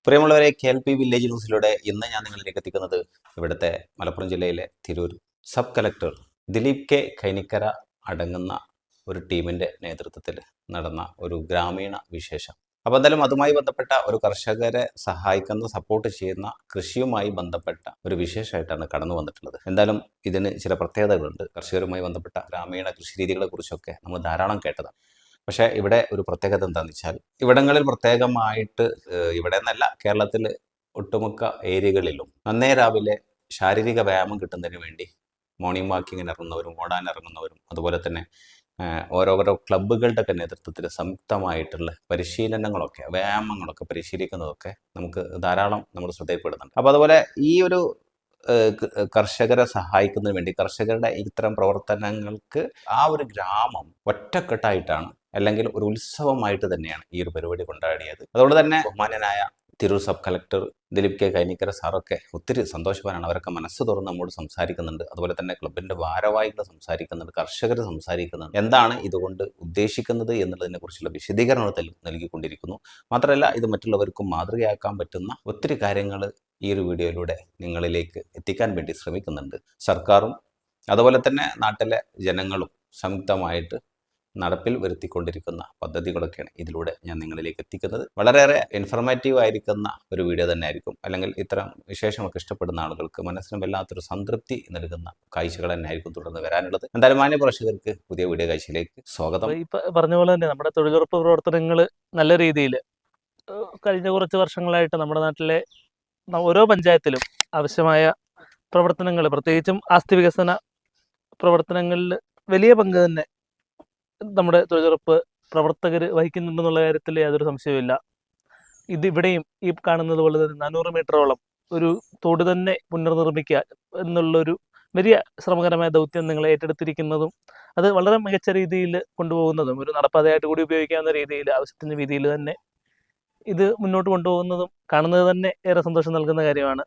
പ്രിയമുള്ളവരെ, KLP village ന്യൂസിലൂടെ ഇന്ന് ഞാൻ നിങ്ങളിലേക്ക് എത്തിക്കുന്നത് ഇവിടുത്തെ മലപ്പുറം ജില്ലയിലെ Tirur sub collector Dileep K Kainikkara അടങ്ങുന്ന ഒരു ടീമിൻ്റെ നേതൃത്വത്തിൽ നടന്ന ഒരു ഗ്രാമീണ വിശേഷം. അപ്പോൾ എന്തായാലും അതുമായി ബന്ധപ്പെട്ട ഒരു കർഷകരെ സഹായിക്കുന്ന, സപ്പോർട്ട് ചെയ്യുന്ന കൃഷിയുമായി ബന്ധപ്പെട്ട ഒരു വിശേഷമായിട്ടാണ് കടന്നു വന്നിട്ടുള്ളത്. എന്തായാലും ഇതിന് ചില പ്രത്യേകതകളുണ്ട്. കർഷകരുമായി ബന്ധപ്പെട്ട ഗ്രാമീണ കൃഷി രീതികളെ കുറിച്ചൊക്കെ നമ്മൾ ധാരാളം കേട്ടതാണ്. പക്ഷേ ഇവിടെ ഒരു പ്രത്യേകത എന്താണെന്ന് വെച്ചാൽ, ഇവിടങ്ങളിൽ പ്രത്യേകമായിട്ട്, ഇവിടെ എന്നല്ല കേരളത്തിൽ ഒട്ടുമുക്ക ഏരിയകളിലും നന്നേ രാവിലെ ശാരീരിക വ്യായാമം കിട്ടുന്നതിന് വേണ്ടി മോർണിംഗ് വാക്കിങ്ങിന് ഇറങ്ങുന്നവരും ഓടാൻ ഇറങ്ങുന്നവരും അതുപോലെ തന്നെ ഓരോരോ ക്ലബ്ബുകളുടെ ഒക്കെ നേതൃത്വത്തിൽ സംയുക്തമായിട്ടുള്ള പരിശീലനങ്ങളൊക്കെ, വ്യായാമങ്ങളൊക്കെ പരിശീലിക്കുന്നതൊക്കെ നമുക്ക് ധാരാളം നമ്മൾ ശ്രദ്ധയിൽപ്പെടുന്നുണ്ട്. അപ്പോൾ അതുപോലെ ഈ ഒരു കർഷകരെ സഹായിക്കുന്നതിന് വേണ്ടി, കർഷകരുടെ ഇത്തരം പ്രവർത്തനങ്ങൾക്ക് ആ ഒരു ഗ്രാമം ഒറ്റക്കെട്ടായിട്ടാണ്, അല്ലെങ്കിൽ ഒരു ഉത്സവമായിട്ട് തന്നെയാണ് ഈ ഒരു പരിപാടി കൊണ്ടാടിയത്. അതുകൊണ്ട് തന്നെ ബഹുമാന്യനായ Tirur sub collector Dileep K Kainikkara സാറൊക്കെ ഒത്തിരി സന്തോഷവാനാണ്. അവരൊക്കെ മനസ്സ് തുറന്ന് നമ്മോട് സംസാരിക്കുന്നുണ്ട്. അതുപോലെ തന്നെ ക്ലബിൻ്റെ ഭാരവാഹികൾ സംസാരിക്കുന്നുണ്ട്, കർഷകർ സംസാരിക്കുന്നുണ്ട്. എന്താണ് ഇതുകൊണ്ട് ഉദ്ദേശിക്കുന്നത് എന്നുള്ളതിനെ കുറിച്ചുള്ള വിശദീകരണങ്ങൾ നൽകിക്കൊണ്ടിരിക്കുന്നു. മാത്രമല്ല, ഇത് മറ്റുള്ളവർക്കും മാതൃകയാക്കാൻ പറ്റുന്ന ഒത്തിരി കാര്യങ്ങൾ ഈ ഒരു വീഡിയോയിലൂടെ നിങ്ങളിലേക്ക് എത്തിക്കാൻ വേണ്ടി ശ്രമിക്കുന്നുണ്ട്. സർക്കാരും അതുപോലെ തന്നെ നാട്ടിലെ ജനങ്ങളും സംയുക്തമായിട്ട് നടപ്പിൽ വരുത്തിക്കൊണ്ടിരിക്കുന്ന പദ്ധതികളൊക്കെയാണ് ഇതിലൂടെ ഞാൻ നിങ്ങളിലേക്ക് എത്തിക്കുന്നത്. വളരെയേറെ ഇൻഫർമേറ്റീവ് ആയിരിക്കുന്ന ഒരു വീഡിയോ തന്നെ ആയിരിക്കും. അല്ലെങ്കിൽ ഇത്തരം വിശേഷമൊക്കെ ഇഷ്ടപ്പെടുന്ന ആളുകൾക്ക് മനസ്സിന് വല്ലാത്തൊരു സംതൃപ്തി നൽകുന്ന കാഴ്ചകൾ തന്നെ ആയിരിക്കും തുടർന്ന് വരാനുള്ളത്. എന്തായാലും മാന്യ പ്രേക്ഷകർക്ക് പുതിയ വീഡിയോ കാഴ്ചയിലേക്ക് സ്വാഗതം. ഇപ്പൊ പറഞ്ഞ പോലെ തന്നെ നമ്മുടെ തൊഴിലുറപ്പ് പ്രവർത്തനങ്ങൾ നല്ല രീതിയിൽ കഴിഞ്ഞ കുറച്ച് വർഷങ്ങളായിട്ട് നമ്മുടെ നാട്ടിലെ ഓരോ പഞ്ചായത്തിലും ആവശ്യമായ പ്രവർത്തനങ്ങൾ, പ്രത്യേകിച്ചും ആസ്തി വികസന പ്രവർത്തനങ്ങളിൽ വലിയ പങ്ക് തന്നെ നമ്മുടെ തൊഴിലുറപ്പ് പ്രവർത്തകർ വഹിക്കുന്നുണ്ടെന്നുള്ള കാര്യത്തിൽ യാതൊരു സംശയവുമില്ല. ഇതിവിടെയും ഈ കാണുന്നത് പോലെ തന്നെ 400 മീറ്ററോളം ഒരു തോട് തന്നെ പുനർനിർമ്മിക്കുക എന്നുള്ളൊരു വലിയ ശ്രമകരമായ ദൗത്യം നിങ്ങൾ ഏറ്റെടുത്തിരിക്കുന്നതും അത് വളരെ മികച്ച രീതിയിൽ കൊണ്ടുപോകുന്നതും, ഒരു നടപ്പാതയായിട്ട് കൂടി ഉപയോഗിക്കാവുന്ന രീതിയിൽ, ആവശ്യത്തിന് രീതിയിൽ തന്നെ ഇത് മുന്നോട്ട് കൊണ്ടുപോകുന്നതും കാണുന്നത് തന്നെ ഏറെ സന്തോഷം നൽകുന്ന കാര്യമാണ്.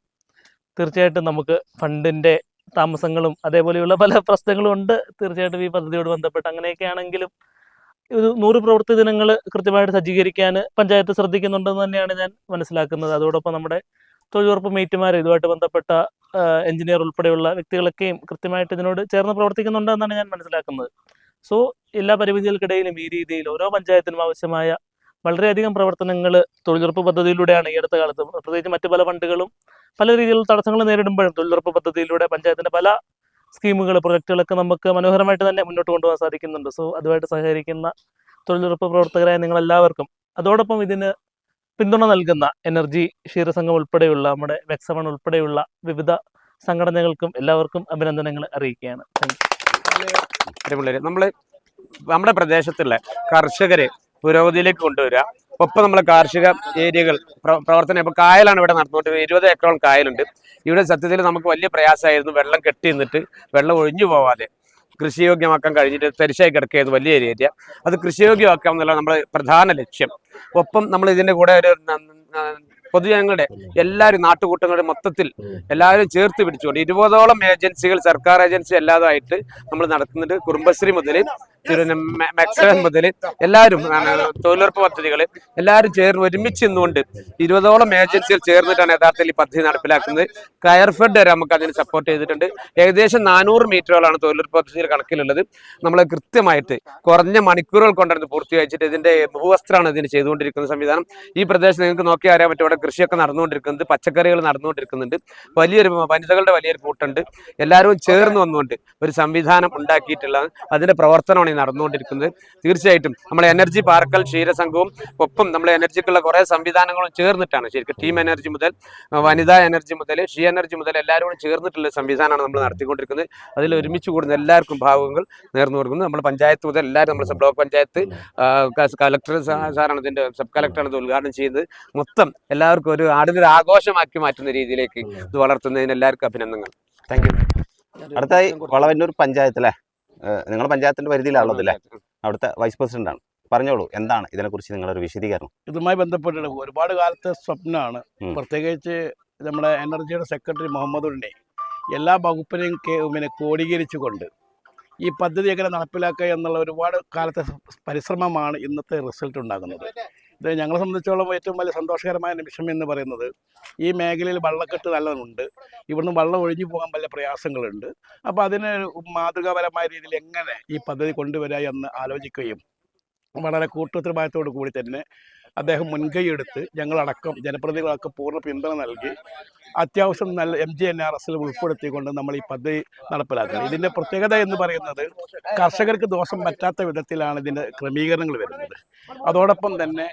തീർച്ചയായിട്ടും നമുക്ക് ഫണ്ടിൻ്റെ താമസങ്ങളും അതേപോലെയുള്ള പല പ്രശ്നങ്ങളും ഉണ്ട് തീർച്ചയായിട്ടും ഈ പദ്ധതിയോട് ബന്ധപ്പെട്ട്. അങ്ങനെയൊക്കെ ആണെങ്കിലും ഒരു 100 പ്രവൃത്തി ദിനങ്ങൾ കൃത്യമായിട്ട് സജ്ജീകരിക്കാൻ പഞ്ചായത്ത് ശ്രദ്ധിക്കുന്നുണ്ടെന്ന് തന്നെയാണ് ഞാൻ മനസ്സിലാക്കുന്നത്. അതോടൊപ്പം നമ്മുടെ തൊഴിലുറപ്പ് മേറ്റുമാർ, ഇതുമായിട്ട് ബന്ധപ്പെട്ട എഞ്ചിനീയർ ഉൾപ്പെടെയുള്ള വ്യക്തികളൊക്കെയും കൃത്യമായിട്ട് ഇതിനോട് ചേർന്ന് പ്രവർത്തിക്കുന്നുണ്ടെന്നാണ് ഞാൻ മനസ്സിലാക്കുന്നത്. സോ എല്ലാ പരിമിതികൾക്കിടയിലും ഈ രീതിയിൽ ഓരോ പഞ്ചായത്തിനും ആവശ്യമായ വളരെയധികം പ്രവർത്തനങ്ങൾ തൊഴിലുറപ്പ് പദ്ധതിയിലൂടെയാണ് ഈ അടുത്ത കാലത്ത്, പ്രത്യേകിച്ച് മറ്റു പല ഫണ്ടുകളും പല രീതിയിലുള്ള തടസ്സങ്ങൾ നേരിടുമ്പോഴും തൊഴിലുറപ്പ് പദ്ധതിയിലൂടെ പഞ്ചായത്തിൻ്റെ പല സ്കീമുകൾ, പ്രൊജക്റ്റുകളൊക്കെ നമുക്ക് മനോഹരമായിട്ട് തന്നെ മുന്നോട്ട് കൊണ്ടുപോകാൻ സാധിക്കുന്നുണ്ട്. സോ അതുമായിട്ട് സഹകരിക്കുന്ന തൊഴിലുറപ്പ് പ്രവർത്തകരായ നിങ്ങളെല്ലാവർക്കും, അതോടൊപ്പം ഇതിന് പിന്തുണ നൽകുന്ന എനർജി ക്ഷീരസംഘം ഉൾപ്പെടെയുള്ള നമ്മുടെ വെക്സവൺ ഉൾപ്പെടെയുള്ള വിവിധ സംഘടനകൾക്കും എല്ലാവർക്കും അഭിനന്ദനങ്ങൾ അറിയിക്കുകയാണ്. നമ്മുടെ പ്രദേശത്തുള്ള കർഷകരെ പുരോഗതിയിലേക്ക് കൊണ്ടുവരിക, ഒപ്പം നമ്മൾ കാർഷിക ഏരിയകൾ പ്രവർത്തനം. ഇപ്പോൾ കായലാണ് ഇവിടെ നടന്നുകൊണ്ടിരിക്കുന്നത്. 20 ഏക്കറോളം കായലുണ്ട്. ഇവിടെ സത്യത്തിൽ നമുക്ക് വലിയ പ്രയാസമായിരുന്നു. വെള്ളം കെട്ടി നിന്നിട്ട് വെള്ളം ഒഴിഞ്ഞു പോവാതെ കൃഷിയോഗ്യമാക്കാൻ കഴിഞ്ഞിട്ട് തരിശായി കിടക്കുകയായിരുന്നു വലിയ ഏരിയ. അത് കൃഷിയോഗ്യമാക്കാം എന്നുള്ള നമ്മുടെ പ്രധാന ലക്ഷ്യം. ഒപ്പം നമ്മൾ ഇതിൻ്റെ കൂടെ ഒരു പൊതുജനങ്ങളുടെ എല്ലാവരും, നാട്ടുകൂട്ടങ്ങളുടെ മൊത്തത്തിൽ എല്ലാവരും ചേർത്ത് പിടിച്ചുകൊണ്ട് 20ഓളം ഏജൻസികൾ, സർക്കാർ ഏജൻസി അല്ലാതായിട്ട് നമ്മൾ നടത്തുന്നുണ്ട്. കുടുംബശ്രീ മുതൽ മെക്സവൻ മുതൽ എല്ലാവരും, തൊഴിലുറപ്പ് പദ്ധതികൾ എല്ലാവരും ചേർന്ന് ഒരുമിച്ച് നിന്നുകൊണ്ട് 20ഓളം ഏജൻസികൾ ചേർന്നിട്ടാണ് യഥാർത്ഥത്തിൽ ഈ പദ്ധതി നടപ്പിലാക്കുന്നത്. കയർഫെഡ് വരെ നമുക്ക് അതിന് സപ്പോർട്ട് ചെയ്തിട്ടുണ്ട്. ഏകദേശം 400 മീറ്ററുകളാണ് തൊഴിലുറപ്പ് പദ്ധതിയിൽ കണക്കിലുള്ളത്. നമ്മൾ കൃത്യമായിട്ട് കുറഞ്ഞ മണിക്കൂറുകൾ കൊണ്ടാണ് പൂർത്തീകരിച്ചിട്ട് ഇതിന്റെ ഭൂവസ്ത്രമാണ് ഇതിന് ചെയ്തുകൊണ്ടിരിക്കുന്ന സംവിധാനം. ഈ പ്രദേശത്ത് നിങ്ങൾക്ക് നോക്കിയാൽ അറിയാൻ പറ്റും, ഇവിടെ കൃഷിയൊക്കെ നടന്നുകൊണ്ടിരിക്കുന്നുണ്ട്, പച്ചക്കറികൾ നടന്നുകൊണ്ടിരിക്കുന്നുണ്ട്. വലിയൊരു വനിതകളുടെ വലിയൊരു കൂട്ടുണ്ട്. എല്ലാവരും ചേർന്ന് വന്നുകൊണ്ട് ഒരു സംവിധാനം ഉണ്ടാക്കിയിട്ടുള്ളത്, അതിന്റെ പ്രവർത്തനമാണ് നടന്നുകൊണ്ടിരിക്കുന്നത്. തീർച്ചയായിട്ടും നമ്മളെ എനർജി പാർക്കൽ ക്ഷീരസംഘവും ഒപ്പം നമ്മളെ എനർജിക്കുള്ള കുറേ സംവിധാനങ്ങളും ചേർന്നിട്ടാണ്, ശരിക്കും ടീം എനർജി മുതൽ വനിതാ എനർജി മുതൽ ഷീ എനർജി മുതൽ എല്ലാവരും കൂടി ചേർന്നിട്ടുള്ള സംവിധാനമാണ് നമ്മൾ നടത്തിക്കൊണ്ടിരിക്കുന്നത്. അതിൽ ഒരുമിച്ച് കൂടുന്ന എല്ലാവർക്കും ഭാവങ്ങൾ നേർന്നു കൊടുക്കുന്നു. നമ്മൾ പഞ്ചായത്ത് മുതൽ എല്ലാവരും, നമ്മൾ ബ്ലോക്ക് പഞ്ചായത്ത് കളക്ടർ സാറാണ് ഇതിന്റെ, സബ് കളക്ടറാണ് ഇത് ഉദ്ഘാടനം ചെയ്യുന്നത്. മൊത്തം എല്ലാവർക്കും ഒരു ആടിനൊരു ആഘോഷമാക്കി മാറ്റുന്ന രീതിയിലേക്ക് ഇത് വളർത്തുന്നതിന് എല്ലാവർക്കും അഭിനന്ദനങ്ങൾ. Thank you. അടുത്തായി വളവന്നൂർ പഞ്ചായത്തിലെ, നിങ്ങളുടെ പഞ്ചായത്തിന്റെ പരിധിയിലാണുള്ളതല്ലേ, അവിടുത്തെ വൈസ് പ്രസിഡന്റ് ആണ്. പറഞ്ഞോളൂ, എന്താണ് ഇതിനെക്കുറിച്ച് നിങ്ങളൊരു വിശദീകരണം? ഇതുമായി ബന്ധപ്പെട്ട് ഒരുപാട് കാലത്തെ സ്വപ്നമാണ്. പ്രത്യേകിച്ച് നമ്മുടെ എനർജിയുടെ സെക്രട്ടറി മുഹമ്മദ് ഉണ്ണി എല്ലാ വകുപ്പിനെയും കോടീകരിച്ചുകൊണ്ട് ഈ പദ്ധതി എങ്ങനെ നടപ്പിലാക്കുക എന്നുള്ള ഒരുപാട് കാലത്തെ പരിശ്രമമാണ് ഇന്നത്തെ റിസൾട്ട് ഉണ്ടാകുന്നത്. ഇത് ഞങ്ങളെ സംബന്ധിച്ചോളം ഏറ്റവും വലിയ സന്തോഷകരമായ നിമിഷം എന്ന് പറയുന്നത് ഈ മേഖലയിൽ വള്ളക്കെട്ട് നല്ലതുണ്ട്, ഇവിടുന്ന് വെള്ളം ഒഴിഞ്ഞു പോകാൻ വലിയ പ്രയാസങ്ങളുണ്ട്. അപ്പോൾ അതിന് മാതൃകാപരമായ രീതിയിൽ എങ്ങനെ ഈ പദ്ധതി കൊണ്ടുവരിക എന്ന് ആലോചിക്കുകയും വളരെ കൂട്ടുത്തരവാദിത്തോടു കൂടി തന്നെ അദ്ദേഹം മുൻകൈയെടുത്ത് ഞങ്ങളടക്കം ജനപ്രതിനിധികളടക്കം പൂർണ്ണ പിന്തുണ നൽകി അത്യാവശ്യം നല്ല MGNRS ഉൾപ്പെടുത്തിക്കൊണ്ട് നമ്മൾ ഈ പദ്ധതി നടപ്പിലാക്കുന്നത്. ഇതിൻ്റെ പ്രത്യേകത എന്ന് പറയുന്നത് കർഷകർക്ക് ദോഷം പറ്റാത്ത വിധത്തിലാണ് ഇതിൻ്റെ ക്രമീകരണങ്ങൾ വരുന്നത്. അതോടൊപ്പം തന്നെ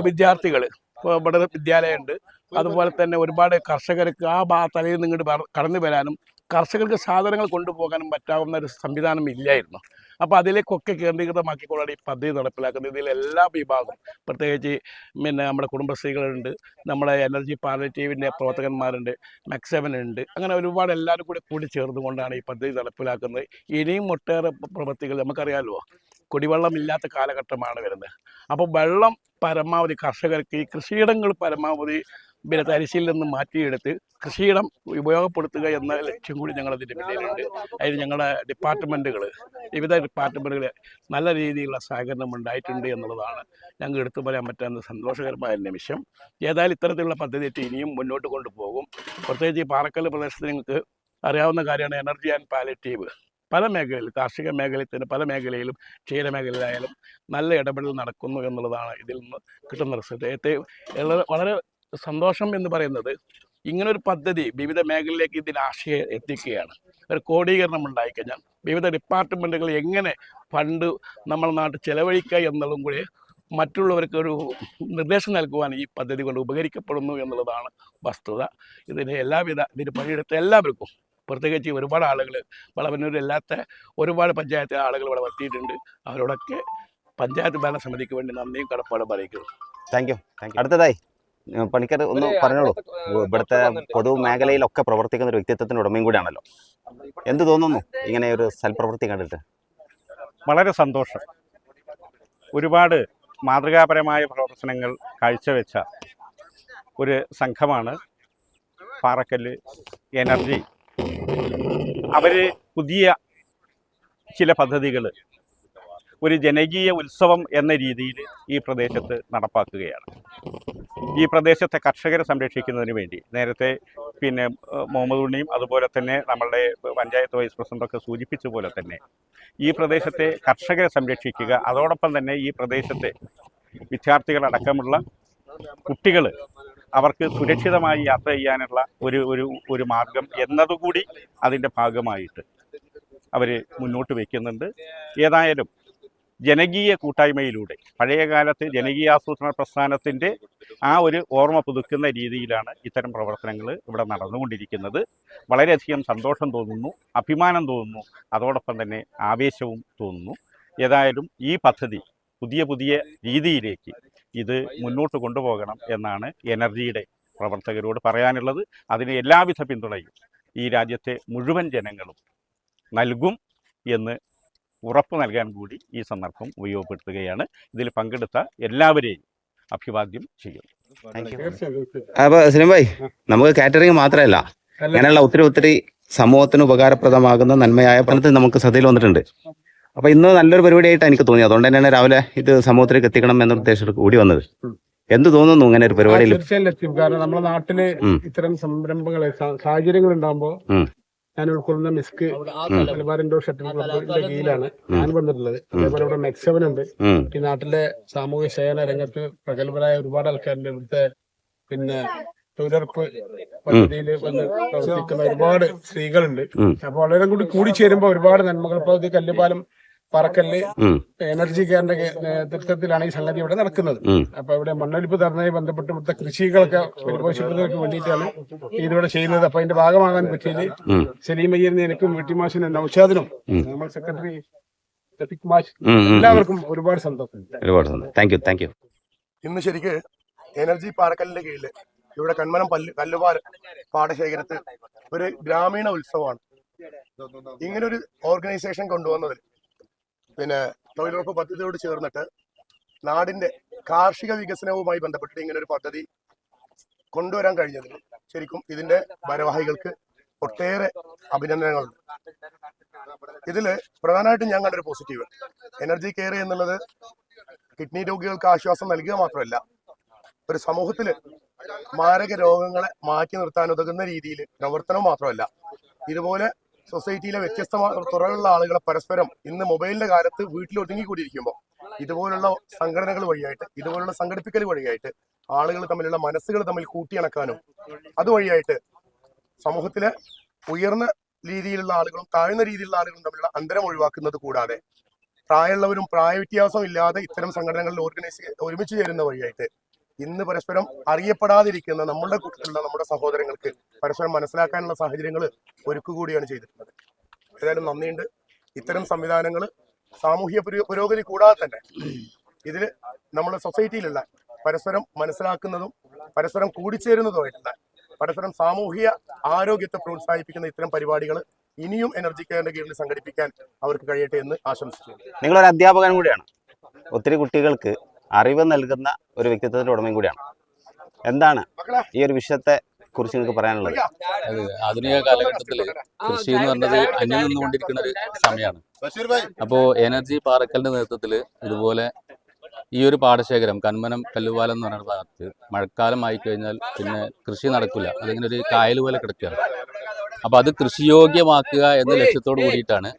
വിദ്യാർത്ഥികൾ, ഇപ്പോൾ ഇവിടെ വിദ്യാലയമുണ്ട്, അതുപോലെ തന്നെ ഒരുപാട് കർഷകർക്ക് ആ തലയിൽ നിന്ന് ഇങ്ങോട്ട് കടന്നു വരാനും കർഷകർക്ക് സാധനങ്ങൾ കൊണ്ടുപോകാനും പറ്റാവുന്ന ഒരു സംവിധാനം ഇല്ലായിരുന്നു. അപ്പോൾ അതിലേക്കൊക്കെ കേന്ദ്രീകൃതമാക്കിക്കൊണ്ടാണ് ഈ പദ്ധതി നടപ്പിലാക്കുന്നത്. ഇതിൽ എല്ലാ വിഭാഗം, പ്രത്യേകിച്ച് നമ്മുടെ കുടുംബശ്രീകളുണ്ട്, നമ്മുടെ എനർജി പാലിറ്റീവിൻ്റെ പ്രവർത്തകന്മാരുണ്ട്, മെക്സെവൻ ഉണ്ട്, അങ്ങനെ ഒരുപാട് എല്ലാവരും കൂടി ചേർന്നുകൊണ്ടാണ് ഈ പദ്ധതി നടപ്പിലാക്കുന്നത്. ഇനിയും ഒട്ടേറെ പ്രവൃത്തികൾ നമുക്കറിയാമല്ലോ, കുടിവെള്ളമില്ലാത്ത കാലഘട്ടമാണ് വരുന്നത്. അപ്പോൾ വെള്ളം പരമാവധി കർഷകർക്ക് ഈ കൃഷിയിടങ്ങൾ പരമാവധി തരിശിൽ നിന്ന് മാറ്റിയെടുത്ത് കൃഷിയിടം ഉപയോഗപ്പെടുത്തുക എന്ന ലക്ഷ്യം കൂടി ഞങ്ങളതിൻ്റെ പിന്നിലുണ്ട്. അതിന് ഞങ്ങളുടെ വിവിധ ഡിപ്പാർട്ട്മെൻറ്റുകൾ നല്ല രീതിയിലുള്ള സഹകരണം ഉണ്ടായിട്ടുണ്ട് എന്നുള്ളതാണ് ഞങ്ങൾ എടുത്തു പറയാൻ പറ്റുന്ന സന്തോഷകരമായ നിമിഷം. ഏതായാലും ഇത്തരത്തിലുള്ള പദ്ധതിയായിട്ട് ഇനിയും മുന്നോട്ട് കൊണ്ടുപോകും. പ്രത്യേകിച്ച് ഈ പാറക്കല്ല് പ്രദേശത്ത് നിങ്ങൾക്ക് അറിയാവുന്ന കാര്യമാണ് എനർജി ആൻഡ് പാലിറ്റീവ്. പല മേഖലയിൽ, കാർഷിക മേഖലയിൽ തന്നെ പല മേഖലയിലും ക്ഷീരമേഖലയിലായാലും നല്ല ഇടപെടൽ നടക്കുന്നു എന്നുള്ളതാണ് ഇതിൽ നിന്ന് കിട്ടുന്ന റിസൾട്ട്. വളരെ സന്തോഷം എന്ന് പറയുന്നത് ഇങ്ങനൊരു പദ്ധതി വിവിധ മേഖലയിലേക്ക് ഇതിൻ്റെ ആശയം എത്തിക്കുകയാണ്. ഒരു കോഡീകരണം ഉണ്ടായിക്കഴിഞ്ഞാൽ വിവിധ ഡിപ്പാർട്ട്മെൻറ്റുകൾ എങ്ങനെ ഫണ്ട് നമ്മുടെ നാട്ടിൽ ചെലവഴിക്കുക എന്നുള്ളതും കൂടി മറ്റുള്ളവർക്ക് ഒരു നിർദ്ദേശം നൽകുവാൻ ഈ പദ്ധതി കൊണ്ട് ഉപകരിക്കപ്പെടുന്നു എന്നുള്ളതാണ് വസ്തുത. ഇതിന് പണിയെടുത്ത എല്ലാവർക്കും, പ്രത്യേകിച്ച് ഒരുപാട് ആളുകൾ വളവന്നൂരില്ലാത്ത ഒരുപാട് പഞ്ചായത്ത് ആളുകൾ ഇവിടെ എത്തിയിട്ടുണ്ട്. അവരോടൊക്കെ പഞ്ചായത്ത് ഭരണസമിതിക്ക് വേണ്ടി നന്ദിയും കടപ്പാടും അറിയിക്കുന്നു. Thank you. അടുത്തതായി പണിക്കർ ഒന്ന് പറഞ്ഞോളൂ. ഇവിടുത്തെ പൊതു മേഖലയിലൊക്കെ പ്രവർത്തിക്കുന്ന ഒരു വ്യക്തിത്വത്തിന് ഉടമയും കൂടിയാണല്ലോ. എന്ത് തോന്നുന്നു ഇങ്ങനെ ഒരു സൽപ്രവൃത്തി കണ്ടിട്ട്? വളരെ സന്തോഷം. ഒരുപാട് മാതൃകാപരമായ പ്രവർത്തനങ്ങൾ കാഴ്ചവെച്ച ഒരു സംഘമാണ് പാറക്കല്ല് എനർജി. അവർ പുതിയ ചില പദ്ധതികൾ ഒരു ജനകീയ ഉത്സവം എന്ന രീതിയിൽ ഈ പ്രദേശത്ത് നടപ്പാക്കുകയാണ്. ഈ പ്രദേശത്തെ കർഷകരെ സംരക്ഷിക്കുന്നതിന് വേണ്ടി നേരത്തെ മുഹമ്മദ് ഉണ്ണിയും അതുപോലെ തന്നെ നമ്മളുടെ പഞ്ചായത്ത് വൈസ് പ്രസിഡന്റൊക്കെ സൂചിപ്പിച്ച പോലെ തന്നെ ഈ പ്രദേശത്തെ കർഷകരെ സംരക്ഷിക്കുക, അതോടൊപ്പം തന്നെ ഈ പ്രദേശത്തെ വിദ്യാർത്ഥികളടക്കമുള്ള കുട്ടികൾ അവർക്ക് സുരക്ഷിതമായി യാത്ര ചെയ്യാനുള്ള ഒരു മാർഗം എന്നതുകൂടി അതിൻ്റെ ഭാഗമായിട്ട് അവർ മുന്നോട്ട് വയ്ക്കുന്നുണ്ട്. ഏതായാലും ജനകീയ കൂട്ടായ്മയിലൂടെ പഴയകാലത്ത് ജനകീയാസൂത്രണ പ്രസ്ഥാനത്തിൻ്റെ ആ ഒരു ഓർമ്മ പുതുക്കുന്ന രീതിയിലാണ് ഇത്തരം പ്രവർത്തനങ്ങൾ ഇവിടെ നടന്നുകൊണ്ടിരിക്കുന്നത്. വളരെയധികം സന്തോഷം തോന്നുന്നു, അഭിമാനം തോന്നുന്നു, അതോടൊപ്പം തന്നെ ആവേശവും തോന്നുന്നു. ഏതായാലും ഈ പദ്ധതി പുതിയ രീതിയിലേക്ക് ഇത് മുന്നോട്ട് കൊണ്ടുപോകണം എന്നാണ് എനർജിയുടെ പ്രവർത്തകരോട് പറയാനുള്ളത്. അതിന് എല്ലാവിധ പിന്തുണയും ഈ രാജ്യത്തെ മുഴുവൻ ജനങ്ങളും നൽകും എന്ന് ഉറപ്പ് നൽകാൻ കൂടി ഈ സന്ദർഭം ഉപയോഗപ്പെടുത്തുകയാണ്. ഇതിൽ പങ്കെടുത്ത എല്ലാവരെയും അഭിവാദ്യം ചെയ്യുന്നു. അപ്പോൾ സലീം ഭായി, നമുക്ക് കാറ്ററിംഗ് മാത്രമല്ല, അങ്ങനെയുള്ള ഒത്തിരി സമൂഹത്തിന് ഉപകാരപ്രദമാകുന്ന നന്മയായ പണത്തിൽ നമുക്ക് ശ്രദ്ധയിൽ വന്നിട്ടുണ്ട്. അപ്പോൾ ഇന്ന് നല്ലൊരു പരിപാടിയായിട്ടാണ് എനിക്ക് തോന്നിയത്. അതുകൊണ്ട് തന്നെയാണ് രാവിലെ ഇത് സമൂഹത്തിലേക്ക് എത്തിക്കണം എന്ന ഉദ്ദേശത്തോട് കൂടി വന്നത്. എന്ത് തോന്നുന്നു ഇങ്ങനെ ഒരു പരിപാടിയിൽ? തീർച്ചയായും എത്തും. കാരണം നമ്മുടെ നാട്ടില് ഇത്തരം സംരംഭങ്ങൾ സാഹചര്യങ്ങൾ ഉണ്ടാകുമ്പോൾ ഞാൻ ഉൾക്കൊള്ളുന്ന മിസ്ക് മലബാർ ഇൻഡോർ ഷട്ടിൽ ക്ലബിന്റെ കീഴിലാണ് ഞാൻ വന്നിട്ടുള്ളത്. അതേപോലെ ഇവിടെ മെക്സവൻ ഉണ്ട്. ഈ നാട്ടിലെ സാമൂഹ്യ സേവന രംഗത്ത് പ്രഗത്ഭരായ ഒരുപാട് ആൾക്കാരുണ്ട്. ഇവിടുത്തെ തൊഴിലുറപ്പ് പദ്ധതിയിൽ വന്ന് പ്രവർത്തിക്കുന്ന ഒരുപാട് സ്ത്രീകളുണ്ട്. അപ്പൊ വളരെ കൂടി ചേരുമ്പോ ഒരുപാട് നന്മകൾ. ഇപ്പൊ ഇത് കല്ലുപാലം പാറക്കല്ല് എനർജി കെയറിന്റെ നേതൃത്വത്തിലാണ് ഈ സംഗതി ഇവിടെ നടക്കുന്നത്. അപ്പൊ ഇവിടെ മണ്ണൊലിപ്പ് തടയുന്നതുമായി ബന്ധപ്പെട്ട് ഇവിടുത്തെ കൃഷികളൊക്കെ പരിപോഷിപ്പിക്കുന്നതിന് വേണ്ടിയിട്ടാണ് ഇതിവിടെ ചെയ്യുന്നത്. അപ്പൊ അതിന്റെ ഭാഗമാകാൻ പറ്റിയത് സലീം അയ്യറിന് എനിക്കും വീട്ടിമാഷിനും നൗഷാദിനും നമ്മൾ സെക്രട്ടറി എല്ലാവർക്കും ഒരുപാട് സന്തോഷം. Thank you. ഇന്ന് ശരിക്ക് എനർജി പാറക്കല്ലിന്റെ കീഴില് ഇവിടെ കന്മനം കല്ലുപാൽ പാടശേഖരത്ത് ഒരു ഗ്രാമീണ ഉത്സവമാണ്. ഇങ്ങനൊരു ഓർഗനൈസേഷൻ കൊണ്ടുവന്നതിൽ തൊഴിലുറപ്പ് പദ്ധതിയോട് ചേർന്നിട്ട് നാടിന്റെ കാർഷിക വികസനവുമായി ബന്ധപ്പെട്ട് ഇങ്ങനെ ഒരു പദ്ധതി കൊണ്ടുവരാൻ കഴിഞ്ഞതിൽ ശരിക്കും ഇതിന്റെ ഭാരവാഹികൾക്ക് ഒട്ടേറെ അഭിനന്ദനങ്ങളുണ്ട്. ഇതില് പ്രധാനമായിട്ടും ഞാൻ കണ്ടൊരു പോസിറ്റീവ്, എനർജി കെയർ എന്നുള്ളത് കിഡ്നി രോഗികൾക്ക് ആശ്വാസം നൽകുക മാത്രമല്ല ഒരു സമൂഹത്തിൽ മാരക രോഗങ്ങളെ മാറ്റി നിർത്താൻ ഉതകുന്ന രീതിയിൽ പ്രവർത്തനം മാത്രമല്ല, ഇതുപോലെ സൊസൈറ്റിയിലെ വ്യത്യസ്തമായ തുറകളുള്ള ആളുകളെ പരസ്പരം ഇന്ന് മൊബൈലിന്റെ കാലത്ത് വീട്ടിൽ ഒതുങ്ങിക്കൂടിയിരിക്കുമ്പോൾ ഇതുപോലുള്ള സംഘടനകൾ വഴിയായിട്ട്, ഇതുപോലുള്ള സംഘടിപ്പിക്കൽ വഴിയായിട്ട് ആളുകൾ തമ്മിലുള്ള മനസ്സുകൾ തമ്മിൽ കൂട്ടിയിണക്കാനും അതുവഴിയായിട്ട് സമൂഹത്തിലെ ഉയർന്ന രീതിയിലുള്ള ആളുകളും താഴ്ന്ന രീതിയിലുള്ള ആളുകളും തമ്മിലുള്ള അന്തരം ഒഴിവാക്കുന്നത് കൂടാതെ പ്രായമുള്ളവരും പ്രായവ്യത്യാസം ഇല്ലാതെ ഇത്തരം സംഘടനകളിൽ ഒരുമിച്ച് ചേരുന്ന വഴിയായിട്ട് ഇന്ന് പരസ്പരം അറിയപ്പെടാതിരിക്കുന്ന നമ്മുടെ കൂട്ടത്തിലുള്ള നമ്മുടെ സഹോദരങ്ങൾക്ക് പരസ്പരം മനസ്സിലാക്കാനുള്ള സാഹചര്യങ്ങൾ ഒരുക്കുകൂടിയാണ് ചെയ്തിട്ടുള്ളത്. ഏതായാലും നന്ദിയുണ്ട്. ഇത്തരം സംവിധാനങ്ങൾ സാമൂഹ്യ പുരോഗതി കൂടാതെ തന്നെ ഇതിൽ നമ്മുടെ സൊസൈറ്റിയിലുള്ള പരസ്പരം മനസ്സിലാക്കുന്നതും പരസ്പരം കൂടിച്ചേരുന്നതുമായിട്ടുള്ള പരസ്പരം സാമൂഹിക ആരോഗ്യത്തെ പ്രോത്സാഹിപ്പിക്കുന്ന ഇത്തരം പരിപാടികൾ ഇനിയും എനർജി കെയറിന്റെ കീഴിൽ സംഘടിപ്പിക്കാൻ അവർക്ക് കഴിയട്ടെ എന്ന് ആശംസിക്കുന്നു. നിങ്ങളൊരു അധ്യാപകൻ കൂടിയാണ്, ഒത്തിരി കുട്ടികൾക്ക് അറിവ് നൽകുന്ന ഒരു വ്യക്തിത്വത്തിന്റെ ഉടമയും കൂടിയാണ്. എന്താണ് ഈ ഒരു വിഷയത്തെ കുറിച്ച് നിങ്ങൾക്ക് പറയാനുള്ളത്? അത് ആധുനിക കാലഘട്ടത്തിൽ കൃഷി എന്ന് പറഞ്ഞത് അന്യം നിന്നുകൊണ്ടിരിക്കുന്ന ഒരു സമയമാണ്. അപ്പോൾ എനർജി പാറക്കലിന്റെ നേതൃത്വത്തിൽ ഇതുപോലെ ഈ ഒരു പാടശേഖരം കന്മനം കല്ലുപാലം എന്ന് പറയുന്ന ഭാഗത്ത് മഴക്കാലം ആയിക്കഴിഞ്ഞാൽ പിന്നെ കൃഷി നടക്കില്ല, അതിങ്ങനെ ഒരു കായൽ പോലെ കിടക്കുകയാണ്. അപ്പോൾ അത് കൃഷിയോഗ്യമാക്കുക എന്ന ലക്ഷ്യത്തോട് കൂടിയിട്ടാണ്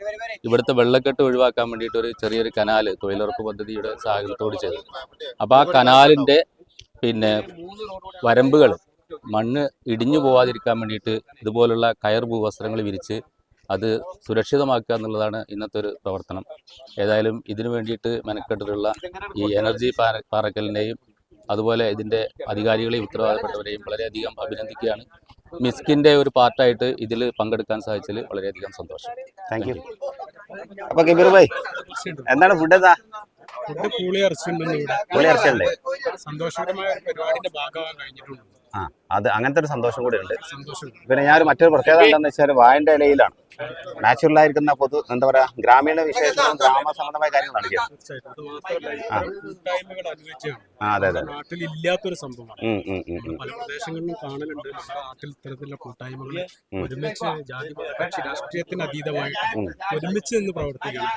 ഇവിടുത്തെ വെള്ളക്കെട്ട് ഒഴിവാക്കാൻ വേണ്ടിയിട്ട് ഒരു ചെറിയൊരു കനാല് തൊഴിലുറപ്പ് പദ്ധതിയുടെ സഹായത്തോട് ചെയ്തത്. അപ്പോൾ ആ കനാലിൻ്റെ പിന്നെ വരമ്പുകൾ മണ്ണ് ഇടിഞ്ഞു പോവാതിരിക്കാൻ വേണ്ടിയിട്ട് ഇതുപോലുള്ള കയർ ഭൂവസ്ത്രങ്ങൾ വിരിച്ച് അത് സുരക്ഷിതമാക്കുക എന്നുള്ളതാണ് ഇന്നത്തെ ഒരു പ്രവർത്തനം. ഏതായാലും ഇതിനു വേണ്ടിയിട്ട് മെനക്കെട്ടിട്ടുള്ള ഈ എനർജി പാറക്കലിൻ്റെയും അതുപോലെ ഇതിൻ്റെ അധികാരികളെയും ഉത്തരവാദപ്പെട്ടവരെയും വളരെയധികം അഭിനന്ദിക്കുകയാണ്. മിസ്കിൻ്റെ ഒരു പാർട്ടായിട്ട് ഇതിൽ പങ്കെടുക്കാൻ സാധിച്ചതിൽ വളരെയധികം സന്തോഷം. Thank you. അപ്പോൾ കബീർ ഭായ്, എന്താണ് ഫുഡ്? എന്താ ഫുഡ്? പൂളി ഇറച്ചിയുണ്ട്. സന്തോഷകരമായ ഒരു പരിപാടിന്റെ ഭാഗമാകാൻ കഴിഞ്ഞിട്ടുണ്ട്. അത് അങ്ങനത്തെ ഒരു സന്തോഷം കൂടി ഉണ്ട്. പിന്നെ ഞാൻ മറ്റൊരു പ്രത്യേകത എന്താണെന്ന് വെച്ചാൽ വാഴന്റെ ഇലയിലാണ് നാച്ചുറൽ ആയിരിക്കുന്ന എന്താ പറയാ ഗ്രാമീണ വിശേഷങ്ങളും ഗ്രാമസംബന്ധമായ കാര്യങ്ങൾ നടക്കുക. അതെ അതെ, നാട്ടിലില്ലാത്തൊരു സംഭവമാണ്. പല പ്രദേശങ്ങളിലും കാണലുണ്ട്. നമ്മുടെ നാട്ടിൽ ഇത്തരത്തിലുള്ള കൂട്ടായ്മകൾ ഒരുമിച്ച് ജാതി കക്ഷി രാഷ്ട്രീയത്തിന് അതീതമായിട്ട് ഒരുമിച്ച് നിന്ന് പ്രവർത്തിക്കണം.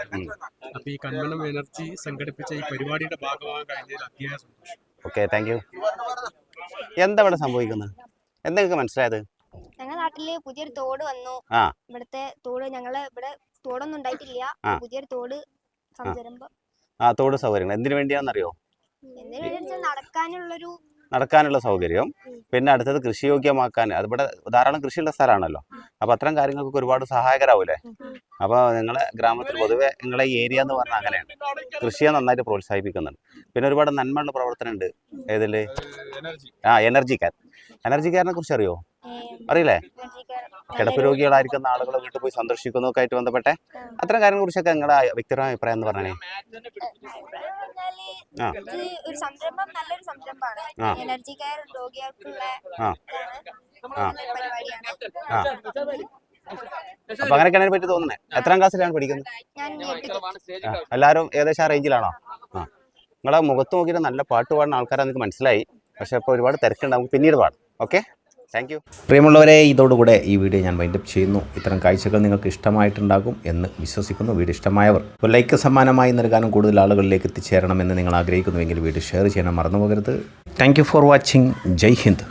അപ്പൊ ഈ കന്മനം എനർജി സംഘടിപ്പിച്ച ഈ പരിപാടിയുടെ ഭാഗമാകാൻ കഴിഞ്ഞതിൽ അതിയായ സന്തോഷം. Okay, thank you. എന്താ ഇവിടെ സംഭവിക്കുന്നത്? എന്താ നിങ്ങൾക്ക് മനസ്സിലായത്? ഞങ്ങളുടെ നാട്ടില് പുതിയൊരു തോട് വന്നു. ഇവിടുത്തെ തോട് ഞങ്ങള് ഇവിടെ തോടൊന്നും ഉണ്ടായിട്ടില്ല. പുതിയൊരു തോട് സംരംഭം. തോട് സൗകര്യങ്ങൾ എന്തിനു വേണ്ടിയാണെന്നറിയോ? നടക്കാനുള്ള സൗകര്യം, പിന്നെ അടുത്തത് കൃഷിയോഗ്യമാക്കാൻ. അതിവിടെ ധാരാളം കൃഷിയുള്ള സ്ഥലമാണല്ലോ. അപ്പോൾ അത്തരം കാര്യങ്ങൾക്കൊക്കെ ഒരുപാട് സഹായകരാവൂലേ? അപ്പോൾ നിങ്ങളെ ഗ്രാമത്തിൽ പൊതുവെ നിങ്ങളെ ഈ ഏരിയ എന്ന് പറഞ്ഞാൽ അങ്ങനെയാണ്, കൃഷിയെ നന്നായിട്ട് പ്രോത്സാഹിപ്പിക്കുന്നുണ്ട്. പിന്നെ ഒരുപാട് നന്മയുള്ള പ്രവർത്തനമുണ്ട്. ഏതിൽ? എനർജിക്കാരനെ കുറിച്ച് അറിയോ? അറിയില്ലേ? കിടപ്പ് രോഗികളായിരിക്കുന്ന ആളുകളെ വീട്ടിൽ പോയി സന്ദർശിക്കുന്നതൊക്കെ ആയിട്ട് ബന്ധപ്പെട്ടെ അത്തരം കാര്യങ്ങളെ കുറിച്ചൊക്കെ നിങ്ങളുടെ വ്യക്തിപരമായ അഭിപ്രായം എന്ന് പറഞ്ഞേ? ഒരു സംരംഭം നല്ലൊരു സംരംഭമാണ്. എനർജി കെയർ രോഗികൾക്കുള്ള പരിപാടിയാണ്. അപ്പൊ അങ്ങനെയൊക്കെയാണ് പറ്റി തോന്നുന്നത്. എത്രാം ക്ലാസ്സിലാണ് പഠിക്കുന്നത്? എല്ലാവരും ഏകദേശം ആ റേഞ്ചിലാണോ? നിങ്ങളെ മുഖത്ത് നോക്കിയിട്ട് നല്ല പാട്ട് പാടുന്ന ആൾക്കാരാണ് എനിക്ക് മനസ്സിലായി. പക്ഷെ ഇപ്പോൾ ഒരുപാട് തിരക്കുണ്ട്, നമുക്ക് പിന്നീട് പാടാം. Okay, thank you. പ്രിയമുള്ളവരെ, ഇതോടുകൂടെ ഈ വീഡിയോ ഞാൻ വൈൻഡപ്പ് ചെയ്യുന്നു. ഇത്തരം കാഴ്ചകൾ നിങ്ങൾക്ക് ഇഷ്ടമായിട്ടുണ്ടാകും എന്ന് വിശ്വസിക്കുന്നു. വീഡിയോ ഇഷ്ടമായവർ ഒരു ലൈക്ക് സമ്മാനമായി നൽകാനും കൂടുതൽ ആളുകളിലേക്ക് എത്തിച്ചേരണമെന്ന് നിങ്ങൾ ആഗ്രഹിക്കുന്നുവെങ്കിൽ വീഡിയോ ഷെയർ ചെയ്യാൻ മറന്നു പോകരുത്. Thank you for watching. Jai Hind.